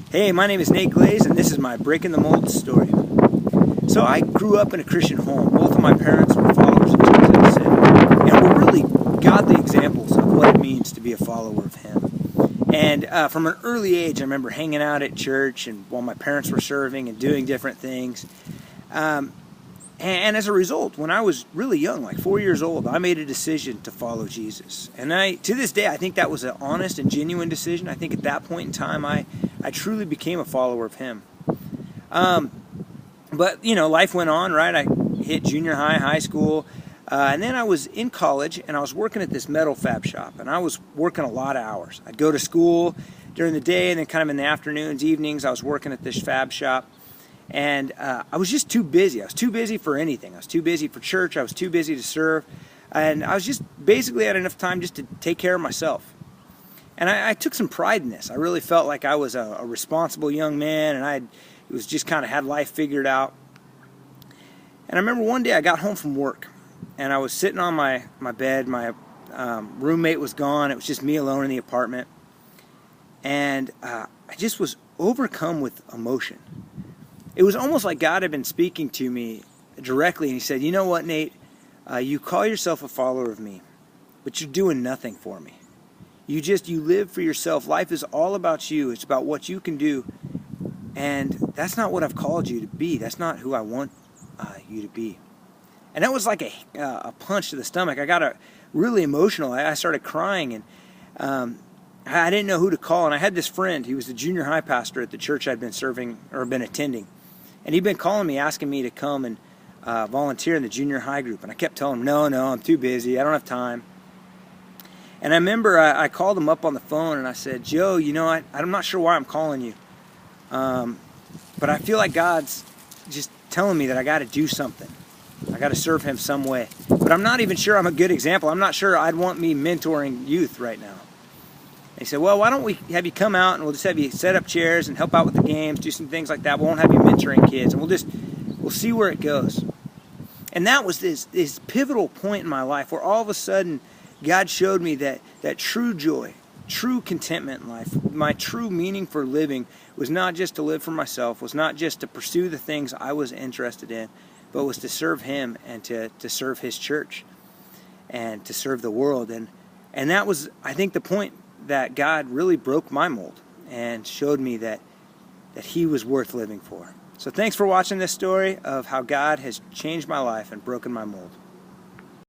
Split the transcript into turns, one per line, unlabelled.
Hey, my name is Nate Glaze, and this is my Breaking the Mold story. So I grew up in a Christian home. Both of my parents were followers of Jesus, and were really godly examples of what it means to be a follower of Him. And from an early age, I remember hanging out at church and while my parents were serving and doing different things. And as a result, when I was really young, like 4 years old, I made a decision to follow Jesus. And to this day, I think that was an honest and genuine decision. I think at that point in time, I truly became a follower of Him. But, life went on, right? I hit junior high, high school, and then I was in college, and I was working at this metal fab shop, and I was working a lot of hours. I'd go to school during the day, and then kind of in the afternoons, evenings, I was working at this fab shop. And I was just too busy. I was too busy for anything. I was too busy for church. I was too busy to serve. And I was just basically had enough time just to take care of myself. And I took some pride in this. I really felt like I was a responsible young man, and I was just kind of had life figured out. And I remember one day I got home from work, and I was sitting on my bed. My roommate was gone. It was just me alone in the apartment. And I just was overcome with emotion. It was almost like God had been speaking to me directly, and He said, "You know what, Nate? You call yourself a follower of me, but you're doing nothing for me. You live for yourself. Life is all about you. It's about what you can do, and that's not what I've called you to be. That's not who I want you to be." And that was like a punch to the stomach. I got really emotional. I started crying, and I didn't know who to call. And I had this friend. He was the junior high pastor at the church I'd been serving or been attending. And he'd been calling me, asking me to come and volunteer in the junior high group. And I kept telling him, no, I'm too busy. I don't have time. And I remember I called him up on the phone and I said, "Joe, I'm not sure why I'm calling you. But I feel like God's just telling me that I got to do something. I got to serve Him some way. But I'm not even sure I'm a good example. I'm not sure I'd want me mentoring youth right now." He said, "Well, why don't we have you come out and we'll just have you set up chairs and help out with the games, do some things like that. We won't have you mentoring kids, and we'll see where it goes." And that was this pivotal point in my life where all of a sudden God showed me that true joy, true contentment in life, my true meaning for living was not just to live for myself, was not just to pursue the things I was interested in, but was to serve Him and to serve His church and to serve the world. And that was, I think, the point that God really broke my mold and showed me that He was worth living for. So thanks for watching this story of how God has changed my life and broken my mold.